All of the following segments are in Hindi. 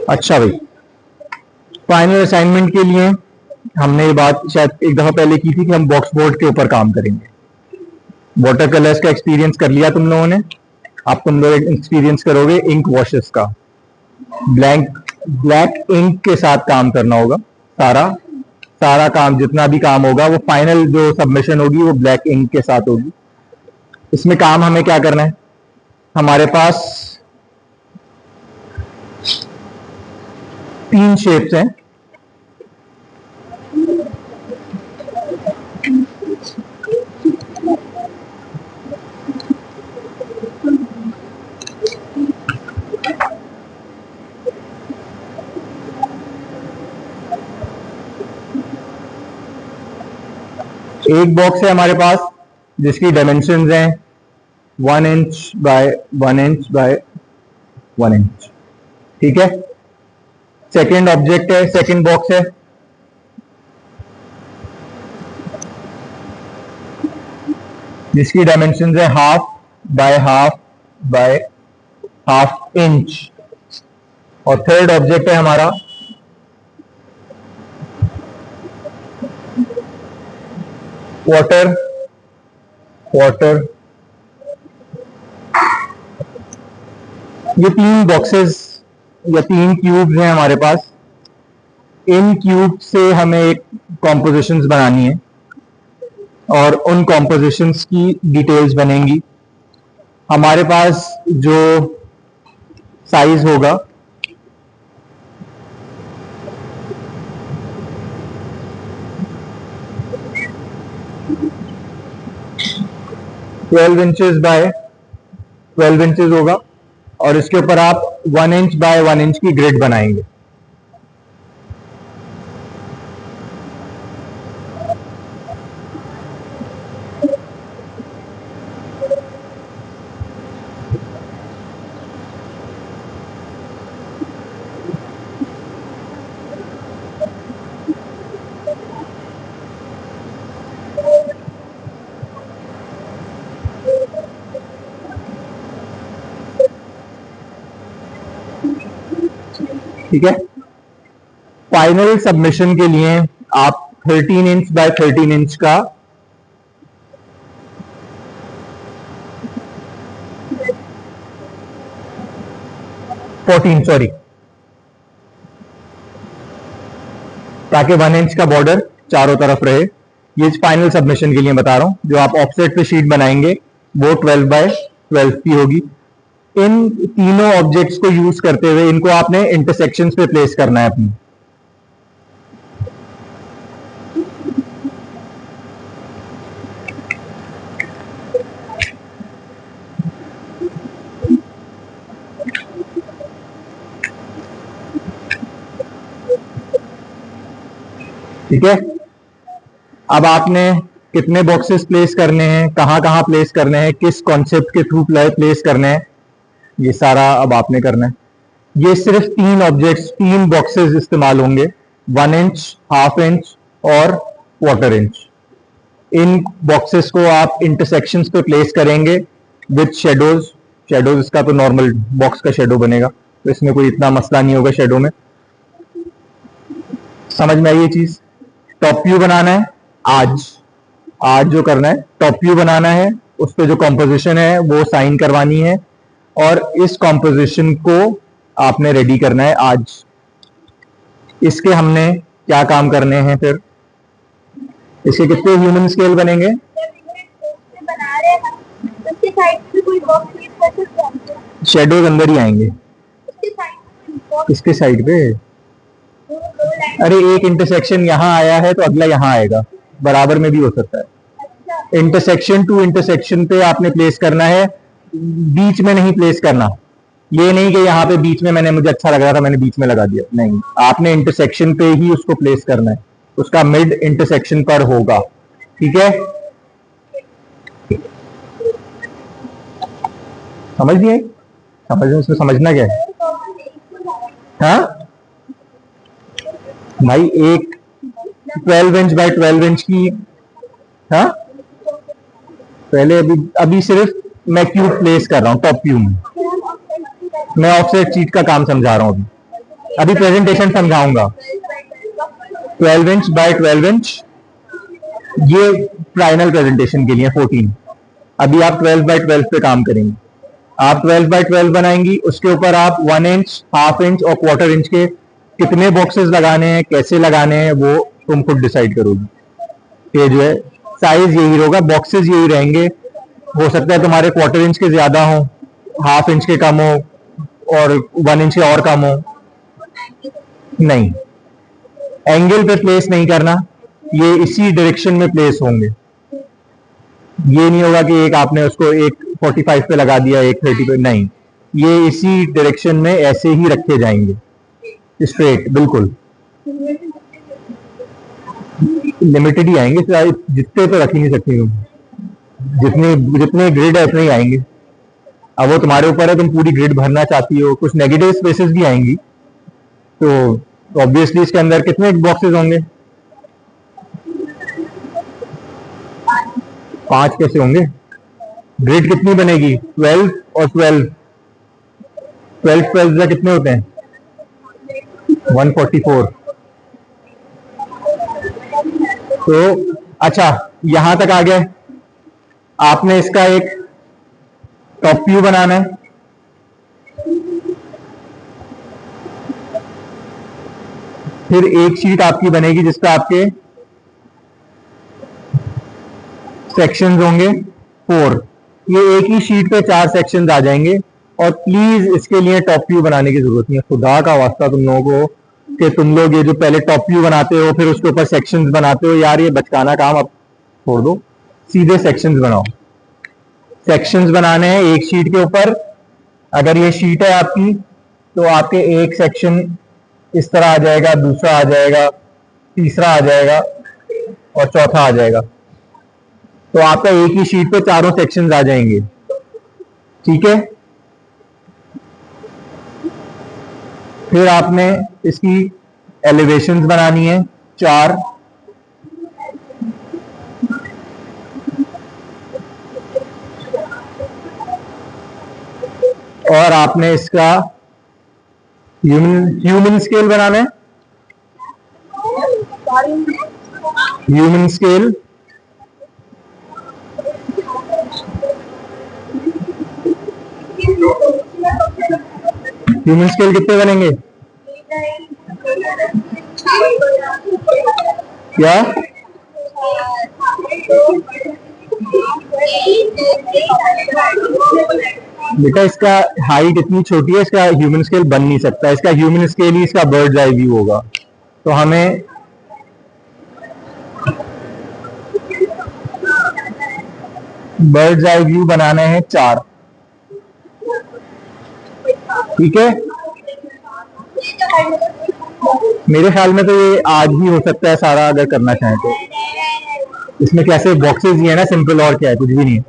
अच्छा भाई, फाइनल असाइनमेंट के लिए हमने ये बात शायद एक दफा पहले की थी कि हम बॉक्स बोर्ड के ऊपर काम करेंगे। वाटर कलर्स का एक्सपीरियंस कर लिया तुम लोगों ने, अब तुम लोग एक्सपीरियंस करोगे इंक वॉशेस का। ब्लैक इंक के साथ काम करना होगा। सारा सारा काम, जितना भी काम होगा वो फाइनल जो सबमिशन होगी वो ब्लैक इंक के साथ होगी। इसमें काम हमें क्या करना है, हमारे पास 3 शेप्स हैं। एक बॉक्स है हमारे पास जिसकी डायमेंशंस हैं 1 inch by 1 inch by 1 inch, ठीक है। सेकंड ऑब्जेक्ट है, सेकंड बॉक्स है, जिसकी डायमेंशंस है हाफ बाय हाफ इंच। और थर्ड ऑब्जेक्ट है हमारा वाटर। ये 3 बॉक्सेस या 3 क्यूब्स हैं हमारे पास। इन क्यूब से हमें एक कॉम्पोजिशंस बनानी है और उन कॉम्पोजिशंस की डिटेल्स बनेंगी। हमारे पास जो साइज होगा 12 इंचेस बाय 12 इंचेस होगा और इसके ऊपर आप 1 इंच बाय 1 इंच की ग्रिड बनाएंगे। ठीक है। फाइनल सबमिशन के लिए आप 13 इंच बाय 13 इंच का 14 सॉरी, ताकि 1 इंच का बॉर्डर चारों तरफ रहे। ये फाइनल सबमिशन के लिए बता रहा हूं। जो आप ऑफसेट पे शीट बनाएंगे वो 12 बाय 12 की होगी। इन तीनों ऑब्जेक्ट्स को यूज करते हुए इनको आपने इंटरसेक्शंस पे प्लेस करना है अपनी। ठीक है। अब आपने कितने बॉक्सेस प्लेस करने हैं, कहां कहां प्लेस करने हैं, किस कॉन्सेप्ट के थ्रू प्लेस करने हैं, ये सारा अब आपने करना है। ये सिर्फ 3 ऑब्जेक्ट्स, 3 बॉक्सेस इस्तेमाल होंगे, 1 इंच, हाफ इंच और क्वार्टर इंच। इन बॉक्सेस को आप इंटरसेक्शंस पे प्लेस करेंगे विद शेडोज इसका तो नॉर्मल बॉक्स का शेडो बनेगा, तो इसमें कोई इतना मसला नहीं होगा शेडो में। समझ में आई ये चीज। टॉप व्यू बनाना है आज जो करना है, टॉप व्यू बनाना है, उस पर जो कॉम्पोजिशन है वो साइन करवानी है और इस कॉम्पोजिशन को आपने रेडी करना है आज। इसके हमने क्या काम करने हैं फिर, इसके कितने ह्यूमन स्केल बनेंगे? शेडोज अंदर ही आएंगे। इसके साइड पे अरे एक इंटरसेक्शन यहां आया है तो अगला यहां आएगा, बराबर में भी हो सकता है। इंटरसेक्शन टू इंटरसेक्शन पे आपने प्लेस करना है, बीच में नहीं प्लेस करना। ये नहीं कि यहाँ पे बीच में मुझे अच्छा लग रहा था मैंने बीच में लगा दिया, नहीं, आपने इंटरसेक्शन पे ही उसको प्लेस करना है। उसका मिड इंटरसेक्शन पर होगा, ठीक है। समझ नहीं, उसमें समझना क्या है? हाँ भाई, एक 12 इंच बाय 12 इंच की, हाँ पहले अभी सिर्फ मैं क्यूब प्लेस कर रहा हूं टॉप व्यू में। मैं ऑफसेट शीट का काम समझा रहा हूँ अभी प्रेजेंटेशन समझाऊंगा। 12 इंच बाय 12 इंच, ये फाइनल प्रेजेंटेशन के लिए 14। अभी आप 12 बाय 12 पे काम करेंगे। आप 12 बाय 12 बनाएंगी, उसके ऊपर आप 1 इंच, हाफ इंच और क्वार्टर इंच के कितने बॉक्सेस लगाने हैं, कैसे लगाने हैं, वो तुम खुद डिसाइड करोगी। ये जो है साइज यही होगा, बॉक्सेस यही रहेंगे। हो सकता है तुम्हारे क्वार्टर इंच के ज्यादा हो, हाफ इंच के कम हो और 1 इंच के और कम हो। नहीं, एंगल पे प्लेस नहीं करना, ये इसी डायरेक्शन में प्लेस होंगे। ये नहीं होगा कि एक आपने उसको एक 45 पे लगा दिया, एक 30 पे, नहीं, ये इसी डायरेक्शन में ऐसे ही रखे जाएंगे, स्ट्रेट बिल्कुल। लिमिटेड ही आएंगे, जितने तो रख ही नहीं सकती तुम, जितने जितने ग्रिड है उतने ही आएंगे। अब वो तुम्हारे ऊपर है, तुम पूरी ग्रिड भरना चाहती हो। कुछ नेगेटिव स्पेसेस भी आएंगी, तो ऑब्वियसली इसके अंदर कितने बॉक्सेस होंगे? 5 कैसे होंगे? ग्रिड कितनी बनेगी? 12 और 12, 12 कितने होते हैं? 144। तो अच्छा, यहां तक आ गए। आपने इसका एक टॉप व्यू बनाना है। फिर एक शीट आपकी बनेगी जिसका आपके सेक्शंस होंगे 4। ये एक ही शीट पे 4 सेक्शंस आ जाएंगे। और प्लीज इसके लिए टॉप व्यू बनाने की जरूरत नहीं है, खुदा का वास्ता तुम लोगों को, कि तुम लोग ये जो पहले टॉप व्यू बनाते हो फिर उसके ऊपर सेक्शंस बनाते हो, यार ये बचकाना काम अब छोड़ दो, सीधे सेक्शंस बनाओ। सेक्शंस बनाने हैं एक शीट के ऊपर। अगर ये शीट है आपकी, तो आपके एक सेक्शन इस तरह आ जाएगा, दूसरा आ जाएगा, तीसरा आ जाएगा और चौथा आ जाएगा। तो आपका एक ही शीट पे चारों सेक्शंस आ जाएंगे, ठीक है। फिर आपने इसकी एलिवेशंस बनानी है 4। और आपने इसका ह्यूमन स्केल बनाना है, ह्यूमन स्केल। ह्यूमन स्केल कितने बनेंगे? क्या? बेटा इसका हाइट इतनी छोटी है, इसका ह्यूमन स्केल बन नहीं सकता। इसका ह्यूमन स्केल ही इसका बर्ड्स आई व्यू होगा। तो हमें बर्ड्स आई व्यू बनाने हैं 4, ठीक है। मेरे ख्याल में तो ये आज ही हो सकता है सारा, अगर करना चाहें तो। इसमें कैसे बॉक्सेस ही है ना, सिंपल, और क्या है, कुछ भी नहीं है।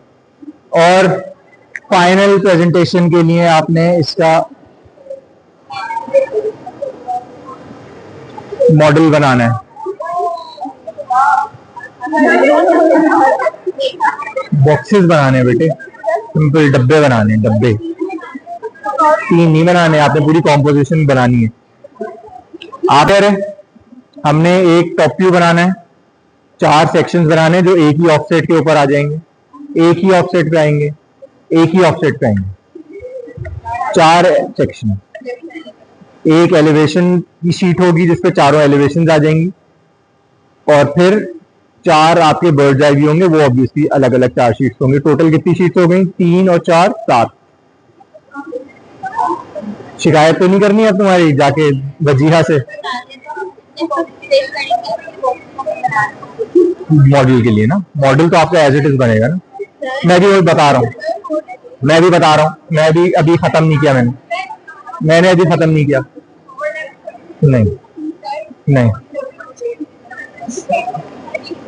और फाइनल प्रेजेंटेशन के लिए आपने इसका मॉडल बनाना है। बॉक्सेस बनाने हैं बेटे, सिंपल डब्बे बनाने हैं, डब्बे। 3 नहीं बनाने, आपने पूरी कॉम्पोजिशन बनानी है। आखिर हमने एक टॉप व्यू बनाना है, 4 सेक्शंस बनाने हैं जो एक ही ऑफसेट के ऊपर आ जाएंगे, एक ही ऑफसेट पे आएंगे, एक ही ऑफसेट पे आएंगे। 4 सेक्शन, एक एलिवेशन की शीट होगी जिसपे चारों एलिवेशन आ जाएंगी। और फिर 4 आपके बर्ड्स आई व्यू होंगे, वो ऑब्वियसली अलग अलग 4 शीट्स होंगे। टोटल कितनी शीट्स हो गई? 3 और 4 7। शिकायत तो नहीं करनी है तुम्हारी जाके वजीहा से मॉडल के लिए ना? मॉडल तो आपका एज इट इज बनेगा ना। मैं भी वही बता रहा हूँ, मैं भी बता रहा हूँ, मैं भी अभी खत्म नहीं किया, मैंने अभी खत्म नहीं किया। नहीं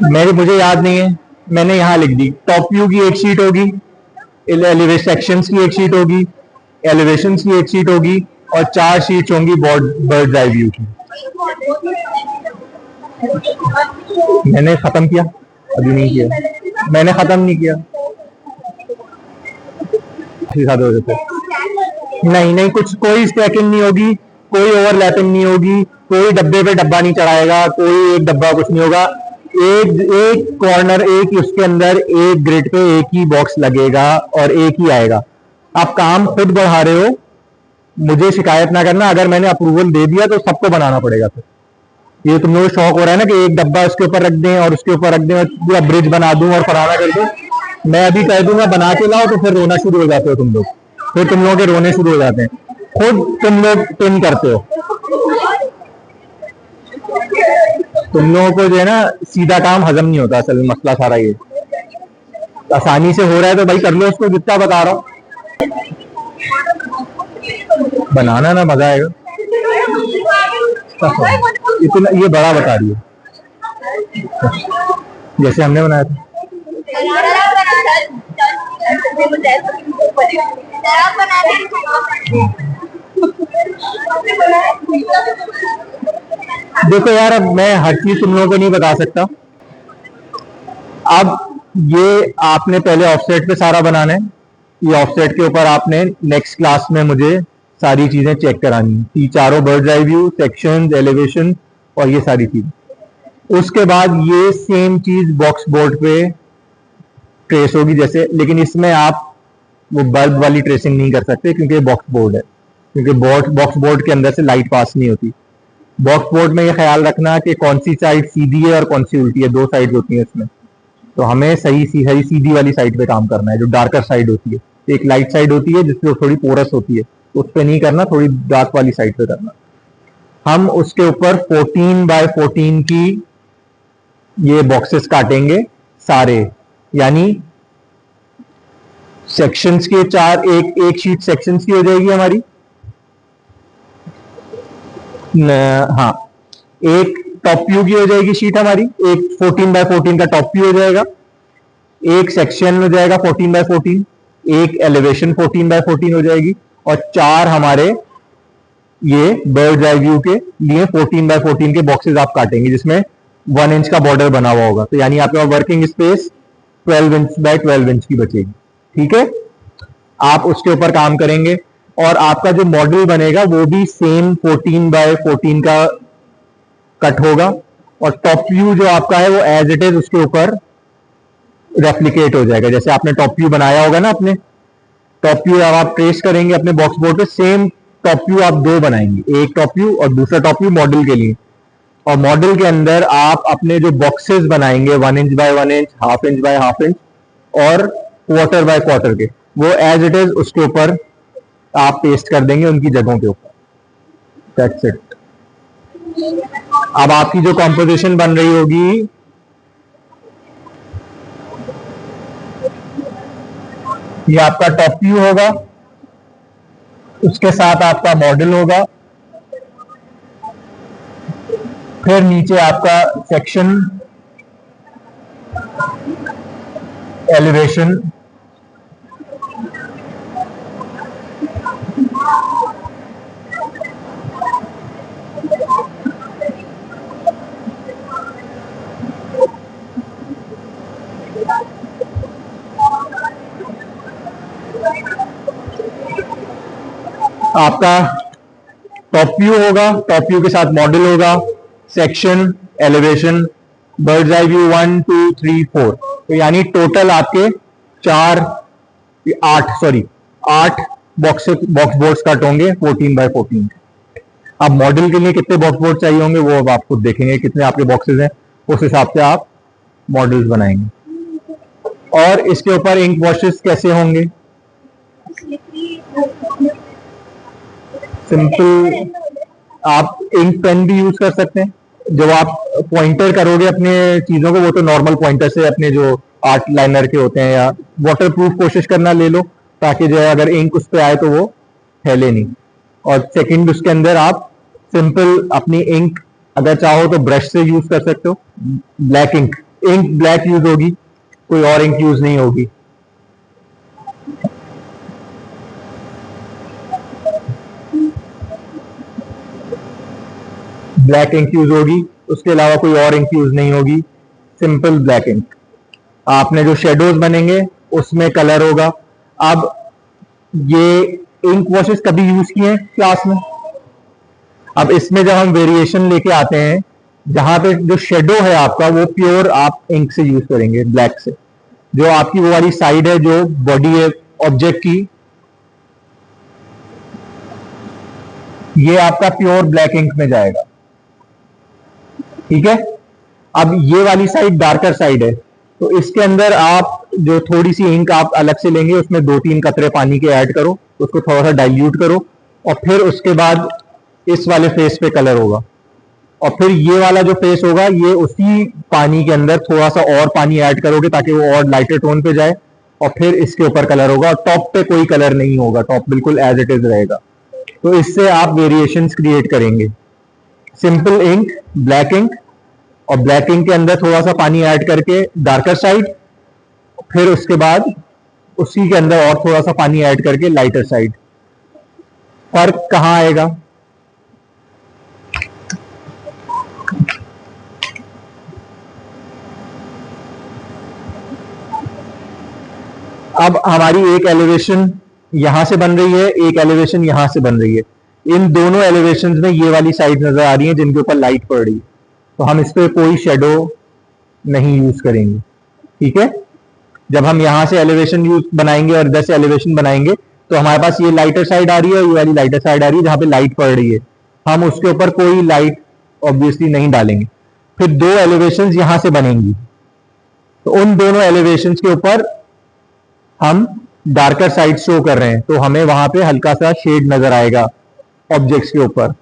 नहीं, मुझे याद नहीं है, मैंने यहाँ लिख दी। टॉप व्यू की एक शीट होगी, एलिवेशन सेक्शंस की एक शीट होगी, एलिवेशन की एक शीट होगी और 4 शीट्स होंगी बर्ड्स आई व्यू की। मैंने खत्म किया? अभी नहीं किया, मैंने खत्म नहीं किया। नहीं नहीं, कुछ कोई स्टैकिंग नहीं होगी, कोई ओवरलैपिंग नहीं होगी, कोई डब्बे पे डब्बा नहीं चढ़ाएगा, कोई एक डब्बा कुछ नहीं होगा। एक एक कॉर्नर, एक उसके अंदर एक ग्रिड पे एक ही बॉक्स लगेगा और एक ही आएगा। आप काम खुद बढ़ा रहे हो, मुझे शिकायत ना करना। अगर मैंने अप्रूवल दे दिया तो सबको बनाना पड़ेगा। फिर ये तुम लोगों को शौक हो रहा है ना कि एक डब्बा उसके ऊपर रख दें और उसके ऊपर रख दें और पूरा ब्रिज बना दूं और फराना कर दूं। मैं अभी कह दूंगा बना के लाओ तो फिर रोना शुरू हो जाते हो तुम लोग, फिर तुम लोगों के रोने शुरू हो जाते हैं। खुद तुम लोग पिन करते हो। तुम लोगों को जो है ना सीधा काम हजम नहीं होता, असल में मसला सारा ये। आसानी से हो रहा है तो भाई कर लो उसको, जितना बता रहा हूँ। बनाना ना मजा आएगा। इतना ये बड़ा बता रही है जैसे हमने बनाया था। देखो यार, अब मैं हर चीज तुम लोगों को नहीं बता सकता। अब ये आपने पहले ऑफसेट पे सारा बनाना है। ये ऑफसेट के ऊपर आपने नेक्स्ट क्लास में मुझे सारी चीजें चेक करानी है, ये चारों bird eye view, sections, elevation और ये सारी चीज। उसके बाद ये सेम चीज बॉक्स बोर्ड पे ट्रेस होगी जैसे, लेकिन इसमें आप वो बल्ब वाली ट्रेसिंग नहीं कर सकते क्योंकि बॉक्स बोर्ड है, क्योंकि बॉक्स बोर्ड के अंदर से लाइट पास नहीं होती। बॉक्स बोर्ड में ये ख्याल रखना कि कौन सी साइड सीधी है और कौन सी उल्टी है, दो साइड होती है इसमें। तो हमें सही सीधी वाली साइड पे काम करना है, जो डार्कर साइड होती है। एक लाइट साइड होती है जिसपे थोड़ी पोरस होती है, उस पर नहीं करना, थोड़ी डार्क वाली साइड पे करना। हम उसके ऊपर 14 बाय 14 की ये बॉक्सेस काटेंगे सारे, यानी सेक्शंस के चार, एक शीट सेक्शंस की हो जाएगी हमारी। हाँ, एक टॉप व्यू की हो जाएगी शीट हमारी, एक 14 बाय 14 का टॉप व्यू हो जाएगा, एक सेक्शन हो जाएगा 14 बाय 14, एक एलिवेशन 14 बाय 14 हो जाएगी, और चार हमारे ये बर्ड्स आई व्यू के लिए 14 बाय 14 के बॉक्सेस आप काटेंगे जिसमें 1 इंच का बॉर्डर बना हुआ होगा। तो यानी आपके पास working space 12 inch by 12 inch की बचेगी। ठीक है, आप उसके ऊपर काम करेंगे और आपका जो मॉडल बनेगा वो भी सेम 14 बाय 14 का कट होगा, और टॉप व्यू जो आपका है वो एज इट इज उसके ऊपर रेप्लिकेट हो जाएगा। जैसे आपने टॉप व्यू बनाया होगा ना, अपने टॉप व्यू अब आप ट्रेस करेंगे अपने बॉक्स बोर्ड पे, सेम टॉप व्यू आप दो बनाएंगे, एक टॉप व्यू और दूसरा टॉप व्यू मॉडल के लिए। और मॉडल के अंदर आप अपने जो बॉक्सेस बनाएंगे 1 inch by 1 inch, half inch by half inch और क्वार्टर बाय क्वार्टर के, वो एज इट इज उसके ऊपर आप पेस्ट कर देंगे उनकी जगहों के ऊपर। That's it. अब आपकी जो कॉम्पोजिशन बन रही होगी, ये आपका टॉप व्यू होगा, उसके साथ आपका मॉडल होगा, फिर नीचे आपका सेक्शन, एलिवेशन, आपका टॉप व्यू होगा, टॉप व्यू के साथ मॉडल होगा, section, elevation, birds eye view 1 2 3 4। तो यानी टोटल आपके 8 बॉक्स बोर्ड्स कट होंगे 14 बाय 14। अब मॉडल के लिए कितने बॉक्स बोर्ड चाहिए होंगे वो अब आप खुद देखेंगे, कितने आपके बॉक्सेस हैं उस हिसाब से आप मॉडल्स बनाएंगे। और इसके ऊपर इंक वॉशेस कैसे होंगे? सिंपल, आप इंक पेन भी यूज कर सकते हैं। जब आप पॉइंटर करोगे अपने चीजों को, वो तो नॉर्मल पॉइंटर से अपने जो आर्ट लाइनर के होते हैं, या वाटर प्रूफ कोशिश करना ले लो, ताकि जो है अगर इंक उस पर आए तो वो फैले नहीं। और सेकंड, उसके अंदर आप सिंपल अपनी इंक अगर चाहो तो ब्रश से यूज कर सकते हो। ब्लैक इंक ब्लैक यूज होगी, कोई और इंक यूज नहीं होगी। ब्लैक इंक यूज होगी, उसके अलावा कोई और इंक यूज नहीं होगी, सिंपल ब्लैक इंक। आपने जो शेडोज बनेंगे उसमें कलर होगा। अब ये इंक वॉशेस कभी यूज किए हैं क्लास में? अब इसमें जब हम वेरिएशन लेके आते हैं, जहां पे जो शेडो है आपका वो प्योर आप इंक से यूज करेंगे, ब्लैक से। जो आपकी वो वाली साइड है जो बॉडी है ऑब्जेक्ट की, ये आपका प्योर ब्लैक इंक में जाएगा, ठीक है। अब ये वाली साइड डार्कर साइड है, तो इसके अंदर आप जो थोड़ी सी इंक आप अलग से लेंगे, उसमें 2-3 कतरे पानी के ऐड करो, उसको थोड़ा सा डाइल्यूट करो, और फिर उसके बाद इस वाले फेस पे कलर होगा, और फिर ये वाला जो फेस होगा ये उसी पानी के अंदर थोड़ा सा और पानी ऐड करोगे ताकि वो और लाइटर टोन पे जाए, और फिर इसके ऊपर कलर होगा, और टॉप पे कोई कलर नहीं होगा, टॉप बिल्कुल एज इट इज रहेगा। तो इससे आप वेरिएशंस क्रिएट करेंगे। सिंपल इंक, ब्लैक इंक, और ब्लैक इंक के अंदर थोड़ा सा पानी ऐड करके डार्कर साइड, फिर उसके बाद उसी के अंदर और थोड़ा सा पानी ऐड करके लाइटर साइड। फर्क कहां आएगा? अब हमारी एक एलिवेशन यहां से बन रही है, एक एलिवेशन यहां से बन रही है। इन दोनों एलिवेशंस में ये वाली साइड नजर आ रही है जिनके ऊपर लाइट पड़ रही है, तो हम इस पे कोई शेडो नहीं यूज करेंगे, ठीक है। जब हम यहां से एलिवेशन यूज बनाएंगे और इधर से एलिवेशन बनाएंगे, तो हमारे पास ये लाइटर साइड आ रही है और ये वाली लाइटर साइड आ रही है जहां पे लाइट पड़ रही है, हम उसके ऊपर कोई लाइट ऑब्वियसली नहीं डालेंगे। फिर दो एलिवेशंस यहां से बनेंगी, तो उन दोनों एलिवेशंस के ऊपर हम डार्कर साइड शो कर रहे हैं, तो हमें वहां पे हल्का सा शेड नजर आएगा ऑब्जेक्ट्स के ऊपर।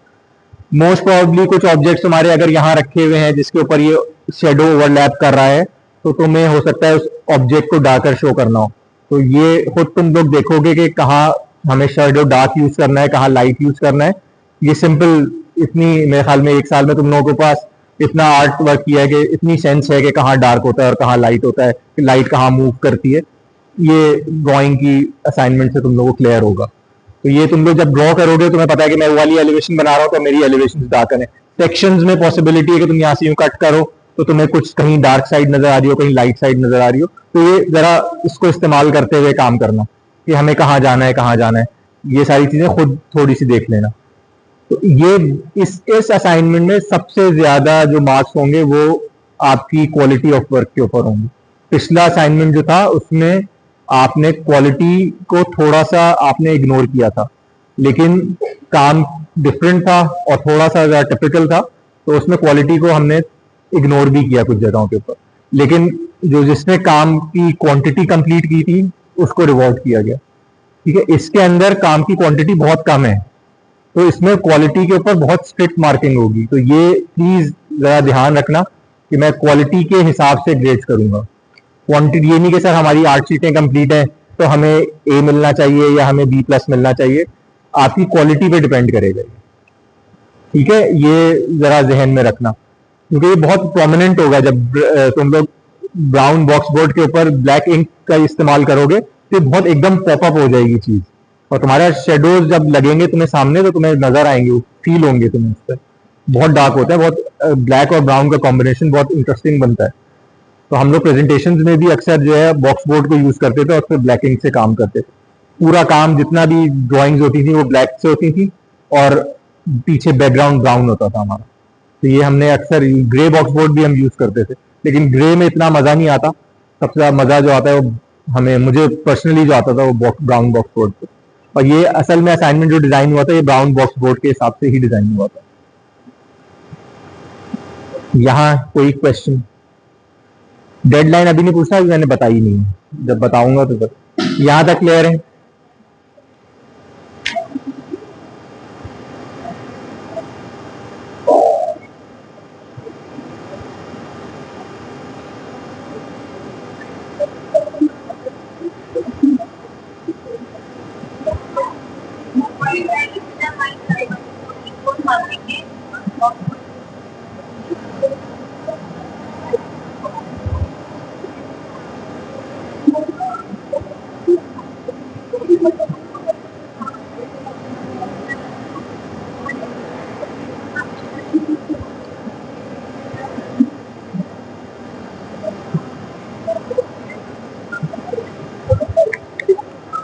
मोस्ट प्रोबेबली कुछ ऑब्जेक्ट्स तुम्हारे अगर यहाँ रखे हुए हैं जिसके ऊपर ये शेडो ओवरलैप कर रहा है, तो तुम्हें हो सकता है उस ऑब्जेक्ट को डार्कर शो करना हो, तो ये खुद तुम लोग देखोगे कि कहाँ हमें शेडो डार्क यूज करना है, कहाँ लाइट यूज करना है। ये सिंपल, इतनी मेरे ख्याल में 1 साल में तुम लोगों के पास इतना आर्ट वर्क किया है कि इतनी सेंस है कि कहाँ डार्क होता है और कहाँ लाइट होता है, कि लाइट कहाँ मूव करती है। ये ड्राइंग की असाइनमेंट से तुम लोगों को क्लियर होगा। तो ये तुम लोग जब ड्रॉ करोगे तुम्हें पता है कि मैं वो वाली एलिवेशन बना रहा हूँ तो मेरी एलिवेशन डार्क है। सेक्शंस में पॉसिबिलिटी है कि तुम यहाँ से यूं कट करो तो तुम्हें कुछ कहीं डार्क साइड नजर आ रही हो, कहीं लाइट साइड नजर आ रही हो, तो ये जरा इसको इस्तेमाल करते हुए काम करना कि हमें कहाँ जाना है, कहाँ जाना है, ये सारी चीजें खुद थोड़ी सी देख लेना। तो ये इस असाइनमेंट में सबसे ज्यादा जो मार्क्स होंगे वो आपकी क्वालिटी ऑफ वर्क के ऊपर होंगे। पिछला असाइनमेंट जो था उसमें आपने क्वालिटी को थोड़ा सा आपने इग्नोर किया था, लेकिन काम डिफरेंट था और थोड़ा सा टिपिकल था, तो उसमें क्वालिटी को हमने इग्नोर भी किया कुछ जगहों के ऊपर, लेकिन जो जिसने काम की क्वांटिटी कंप्लीट की थी उसको रिवॉर्ड किया गया, ठीक है। इसके अंदर काम की क्वांटिटी बहुत कम है, तो इसमें क्वालिटी के ऊपर बहुत स्ट्रिक्ट मार्किंग होगी, तो ये प्लीज जरा ध्यान रखना कि मैं क्वालिटी के हिसाब से ग्रेड करूंगा। क्वांटिटी ये नहीं कि सर हमारी 8 सीटें कंप्लीट हैं तो हमें ए मिलना चाहिए या हमें B+ मिलना चाहिए, आपकी क्वालिटी पे डिपेंड करेगा, ठीक है। ये जरा जहन में रखना, क्योंकि ये बहुत प्रोमिनेंट होगा जब तुम लोग ब्राउन बॉक्स बोर्ड के ऊपर ब्लैक इंक का इस्तेमाल करोगे, तो बहुत एकदम पॉपअप हो जाएगी चीज, और तुम्हारा शेडोज जब लगेंगे तुम्हें सामने तो तुम्हें नजर आएंगे, फील होंगे तुम्हें, उस पर बहुत डार्क होता है, बहुत ब्लैक और ब्राउन का कॉम्बिनेशन बहुत इंटरेस्टिंग बनता है। तो हम लोग प्रेजेंटेशन में भी अक्सर जो है बॉक्स बोर्ड को यूज करते थे और फिर ब्लैक इंक से काम करते थे। पूरा काम जितना भी ड्राइंग्स होती थी वो ब्लैक से होती थी और पीछे बैकग्राउंड ब्राउन होता था हमारा। तो ये हमने अक्सर ग्रे बॉक्स बोर्ड भी हम यूज करते थे, लेकिन ग्रे में इतना मजा नहीं आता। सबसे ज्यादा मजा जो आता है वो मुझे पर्सनली जो आता था वो ब्राउन बॉक्स बोर्ड पे। और ये असल में असाइनमेंट जो डिजाइन हुआ था ये ब्राउन बॉक्स बोर्ड के हिसाब से ही डिजाइन हुआ था। यहाँ कोई क्वेश्चन? डेडलाइन अभी नहीं पूछा, मैंने बताई नहीं, जब बताऊंगा तो यहां तक क्लियर है?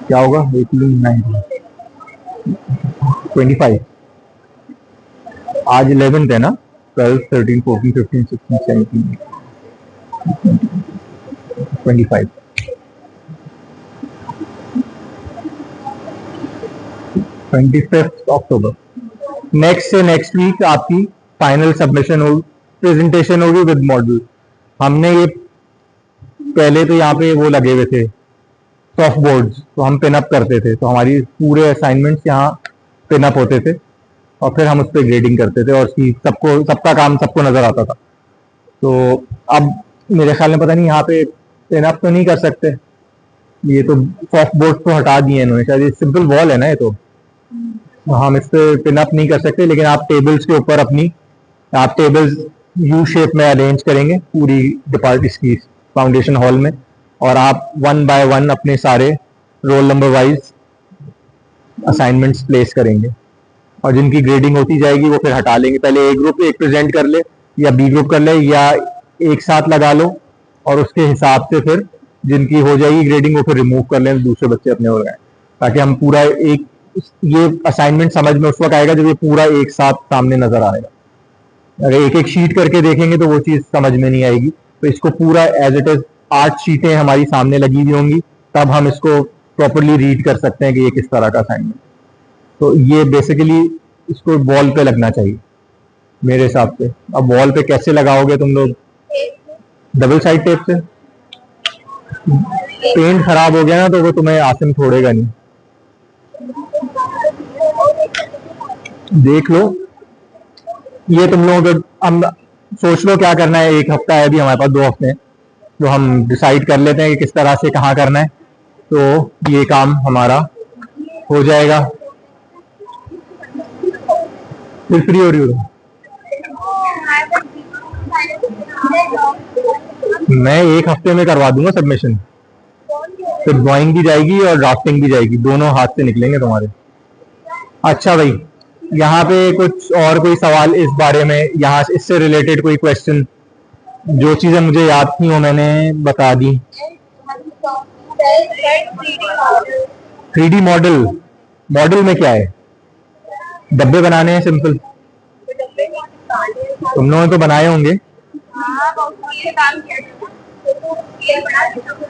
क्या होगा? 89। 25। आज 11th है ना, 12, 13, 14, 15, 16, 17, 25। 25 अक्टूबर। नेक्स्ट से नेक्स्ट वीक आपकी फाइनल सबमिशन होगी, प्रेजेंटेशन होगी विद मॉडल। हमने ये पहले तो यहाँ पे वो लगे हुए थे सॉफ्ट बोर्ड्स, तो हम पिन अप करते थे, तो हमारी पूरे असाइनमेंट्स यहाँ पिन अप होते थे और फिर हम उस पर ग्रेडिंग करते थे और उसकी सबका काम सबको नजर आता था। तो अब मेरे ख्याल में पता नहीं यहाँ पे पिन अप तो नहीं कर सकते, ये तो सॉफ्ट बोर्ड तो हटा दिए इन्होंने, शायद ये सिंपल वॉल है ना ये, तो हम इस पे पिन अप नहीं कर सकते। लेकिन आप टेबल्स के ऊपर आप टेबल्स यू शेप में अरेंज करेंगे पूरी डिपार्टमेंट की फाउंडेशन हॉल में, और आप 1 बाय 1 अपने सारे roll number wise assignments place करेंगे और जिनकी ग्रेडिंग होती जाएगी वो फिर हटा लेंगे। पहले ए ग्रुप एक प्रेजेंट कर ले या बी ग्रुप कर ले या एक साथ लगा लो और उसके हिसाब से फिर जिनकी हो जाएगी ग्रेडिंग वो फिर रिमूव कर लें, दूसरे बच्चे अपने हो गए, ताकि हम पूरा एक ये असाइनमेंट समझ में उस वक्त आएगा जब ये पूरा एक साथ सामने नजर आएगा। अगर एक एक शीट करके देखेंगे तो वो चीज समझ में नहीं आएगी, तो इसको पूरा एज इट इज 8 शीटें हमारी सामने लगी हुई होंगी, तब हम इसको प्रॉपरली रीड कर सकते हैं कि ये किस तरह का असाइनमेंट। तो ये बेसिकली इसको वॉल पे लगना चाहिए मेरे हिसाब से। अब वॉल पे कैसे लगाओगे तुम लोग? डबल साइड टेप से। पेंट खराब हो गया ना तो वो तुम्हें आसिम छोड़ेगा नहीं। देख लो, ये तुम लोगों को हम सोच लो क्या करना है। एक हफ्ता है अभी हमारे पास, 2 हफ्ते हैं, तो हम डिसाइड कर लेते हैं कि किस तरह से कहाँ करना है, तो ये काम हमारा हो जाएगा। फिर फ्री हो रही हो? मैं 1 हफ्ते में करवा दूंगा सबमिशन, फिर ड्राइंग भी जाएगी और ड्राफ्टिंग भी जाएगी, दोनों हाथ से निकलेंगे तुम्हारे। अच्छा भाई, यहाँ पे कुछ और कोई सवाल इस बारे में, यहाँ इससे रिलेटेड कोई क्वेश्चन? जो चीजें मुझे याद थी वो मैंने बता दी। 3D मॉडल, मॉडल में क्या है? डब्बे बनाने हैं सिंपल। तुम लोगों ने तो बनाए होंगे।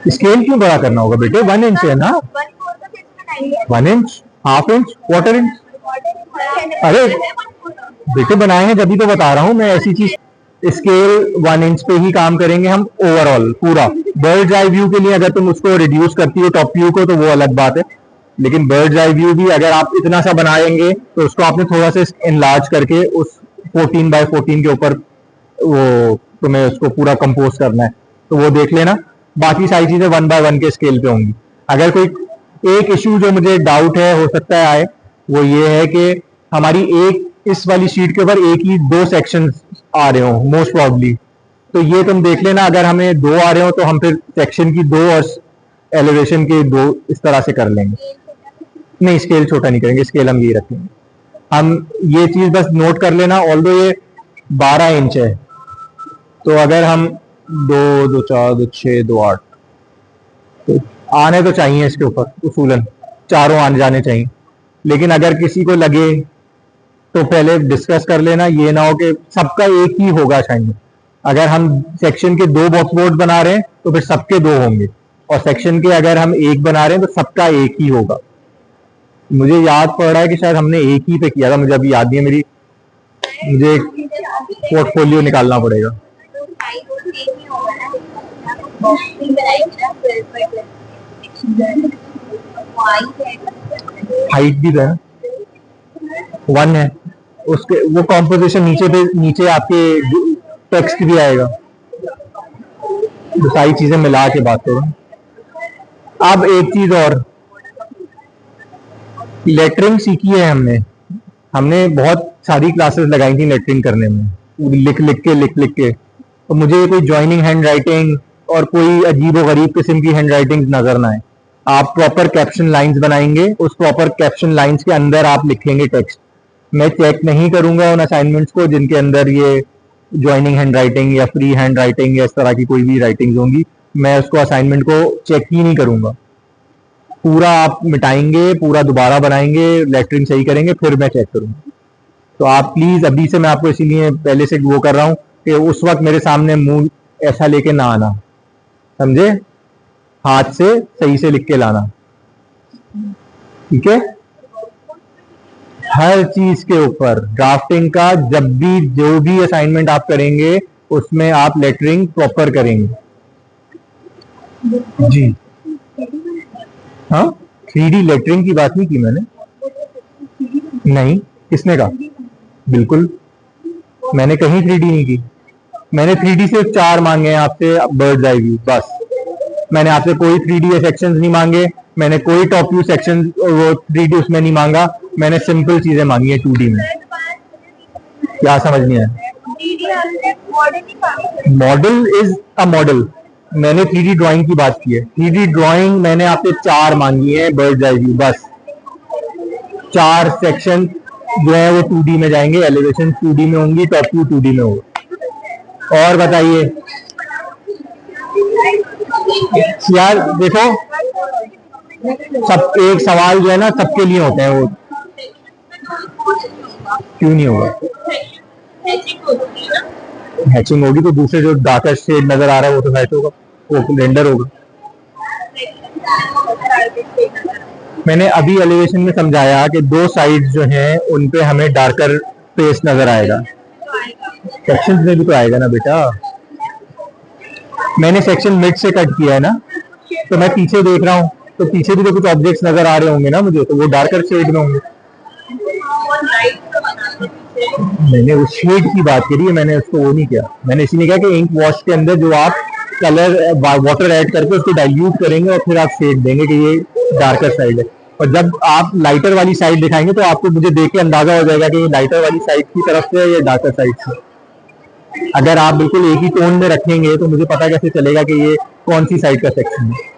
स्केल क्यों बड़ा करना होगा बेटे? 1 इंच है ना, 1 inch, half inch, quarter inch. अरे बेटे बनाए हैं जब भी तो बता रहा हूँ मैं। ऐसी चीज स्केल 1 इंच पे ही काम करेंगे हम ओवरऑल पूरा। बर्ड्स आई व्यू के लिए अगर तुम उसको रिड्यूस करती हो टॉप व्यू को तो वो अलग बात है, लेकिन बर्ड्स आई व्यू भी अगर आप इतना सा बनाएंगे तो उसको आपने थोड़ा सा इनलार्ज करके उस 14 बाय 14 के ऊपर वो तुम्हें उसको पूरा कंपोज करना है, तो वो देख लेना। बाकी सारी चीजें 1 बाय 1 के स्केल पे होंगी। अगर कोई एक इशू जो मुझे डाउट है हो सकता है आए, वो ये है कि हमारी इस वाली शीट के ऊपर एक ही 2 सेक्शन आ रहे हो मोस्ट प्रॉब्ली, तो ये तुम देख लेना। अगर हमें 2 आ रहे हो तो हम फिर सेक्शन की 2 और एलिवेशन के 2 इस तरह से कर लेंगे। नहीं, स्केल छोटा नहीं करेंगे, स्केल हम यही रखेंगे। हम ये चीज बस नोट कर लेना, ऑल्दो ये 12 इंच है, तो अगर हम 2, 2, 4, 2, 6, 2, 8 तो आने तो चाहिए इसके ऊपर, उसूलन चारों आने जाने चाहिए। लेकिन अगर किसी को लगे तो पहले डिस्कस कर लेना, ये ना हो कि सबका एक ही होगा असाइनमेंट। अगर हम सेक्शन के 2 बॉक्स बोर्ड बना रहे हैं तो फिर सबके 2 होंगे, और सेक्शन के अगर हम 1 बना रहे हैं तो सबका एक ही होगा। मुझे याद पड़ रहा है कि शायद हमने एक ही पे किया था, मुझे अभी याद नहीं है। मुझे पोर्टफोलियो निकालना पड़ेगा। हाइट भी है 1 है उसके, वो कॉम्पोजिशन नीचे आपके टेक्स्ट भी आएगा, तो सारी चीजें मिला के बात करो। अब एक चीज और, लेटरिंग सीखी है हमने बहुत सारी क्लासेस लगाई थी लेटरिंग करने में, लिख लिख के। तो मुझे कोई ज्वाइनिंग हैंड राइटिंग और कोई अजीब और गरीब किस्म की हैंड राइटिंग नजर ना आए। आप प्रॉपर कैप्शन लाइंस बनाएंगे, उस प्रॉपर कैप्शन लाइंस के अंदर आप लिखेंगे टेक्स्ट। मैं चेक नहीं करूंगा उन असाइनमेंट्स को जिनके अंदर ये ज्वाइनिंग हैंड राइटिंग या फ्री हैंड राइटिंग या इस तरह की कोई भी राइटिंग होंगी, मैं उसको असाइनमेंट को चेक ही नहीं करूंगा। पूरा आप मिटाएंगे, पूरा दोबारा बनाएंगे, लेटरिंग सही करेंगे, फिर मैं चेक करूंगा। तो आप प्लीज, अभी से मैं आपको इसीलिए पहले से वो कर रहा हूँ कि उस वक्त मेरे सामने मुंह ऐसा लेके ना आना, समझे? हाथ से सही से लिख के लाना, ठीक है? हर चीज के ऊपर ड्राफ्टिंग का, जब भी जो भी असाइनमेंट आप करेंगे उसमें आप लेटरिंग प्रॉपर करेंगे जी। हाँ, 3D लेटरिंग की बात नहीं की मैंने। नहीं, किसने कहा? बिल्कुल, मैंने कहीं 3D नहीं की। मैंने 3D सिर्फ 4 मांगे हैं आपसे, बर्ड्स आई व्यू, बस। मैंने आपसे कोई 3D सेक्शंस नहीं मांगे, मैंने कोई टॉप व्यू सेक्शन वो 3D उसमें नहीं मांगा, मैंने सिंपल चीजें मांगी है 2D में। क्या समझ नहीं आया? Model is a model. मैंने 3D ड्राइंग की बात की है। 3D ड्राइंग मैंने आपसे 4 मांगी है, बर्ड्स आई व्यू, बस। 4 सेक्शन जो है वो 2D में जाएंगे, एलिवेशन 2D में होंगी, टॉप व्यू 2D में होगा। और बताइए यार, देखो सब एक सवाल जो है ना सबके लिए होते हैं, वो क्यों नहीं होगा? हैचिंग होगी तो दूसरे जो डार्कर शेड नजर आ रहा है वो तो हैच होगा, वो रेंडर होगा। मैंने अभी एलिवेशन में समझाया कि 2 साइड्स जो हैं उन पे हमें डार्कर फेस नजर आएगा। सेक्शंस में भी तो आएगा ना बेटा। मैंने सेक्शन मिड से कट किया है ना, तो मैं पीछे देख रहा हूँ, तो पीछे भी तो कुछ ऑब्जेक्ट्स नजर आ रहे होंगे ना मुझे, तो वो डार्कर शेड में होंगे। मैंने उस शेड की बात करी है, मैंने उसको वो नहीं किया। मैंने इसीलिए कहा कि इंक वॉश के अंदर जो आप कलर वाटर ऐड करके उसको डाइल्यूट करेंगे और फिर आप शेड देंगे कि ये डार्कर साइड है। और जब आप लाइटर वाली साइड दिखाएंगे तो आपको मुझे देख के अंदाजा हो जाएगा कि ये लाइटर वाली साइड की तरफ से या डार्कर साइड से। अगर आप बिल्कुल एक ही टोन में रखेंगे तो मुझे पता कैसे चलेगा कि ये कौन सी साइड का सेक्शन है?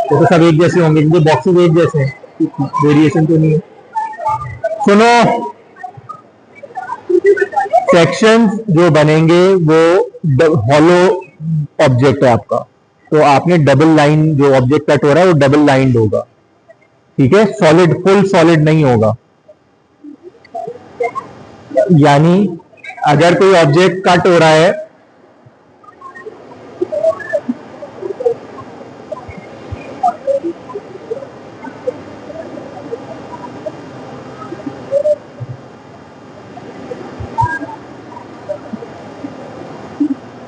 तो सब एक जैसे होंगे क्योंकि बॉक्सेस एक जैसे हैं, वेरिएशन तो नहीं है। सुनो, सेक्शंस जो बनेंगे वो हॉलो ऑब्जेक्ट है आपका, तो आपने डबल लाइन, जो ऑब्जेक्ट कट हो रहा है वो डबल लाइंड होगा, ठीक है? सॉलिड, फुल सॉलिड नहीं होगा। यानी अगर कोई ऑब्जेक्ट कट हो रहा है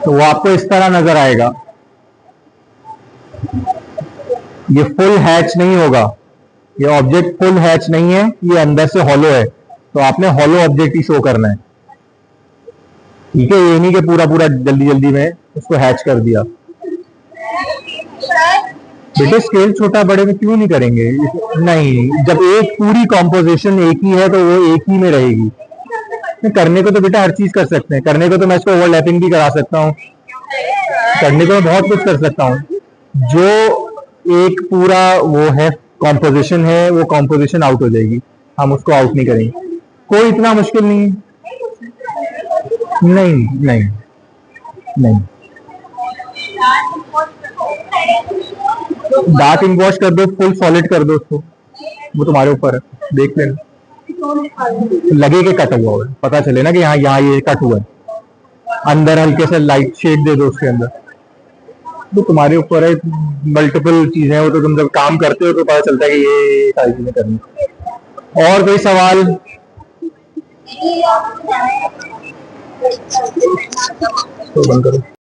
तो वो आपको इस तरह नजर आएगा। ये फुल हैच नहीं होगा, ये ऑब्जेक्ट फुल हैच नहीं है, ये अंदर से हॉलो है, तो आपने हॉलो ऑब्जेक्ट ही शो करना है, ठीक है? ये नहीं कि पूरा पूरा जल्दी जल्दी में उसको हैच कर दिया। बेटे स्केल छोटा बड़े में क्यों नहीं करेंगे? नहीं, जब एक पूरी कॉम्पोजिशन एक ही है तो वो एक ही में रहेगी। करने को तो बेटा हर चीज कर सकते हैं, करने को तो मैं इसको ओवरलैपिंग भी करा सकता हूँ, करने को मैं बहुत कुछ कर सकता हूँ। जो एक पूरा वो है कॉम्पोजिशन है, वो कॉम्पोजिशन आउट हो जाएगी, हम उसको आउट नहीं करेंगे। कोई इतना मुश्किल नहीं है। नहीं नहीं नहीं, डार्क इनवॉश कर दो, फुल सॉलिड कर दो उसको, वो तुम्हारे ऊपर है, देख लेना। लगे कि कट हुआ है, पता चले ना कि यहाँ यहाँ ये कट हुआ है, अंदर हल्के से लाइट शेड दे दो उसके अंदर, वो तुम्हारे ऊपर है। मल्टीपल चीजें हैं, वो तो तुम जब काम करते हो तो पता चलता है कि ये सारी चीजें करनी। और कोई सवाल? तो बंद करो।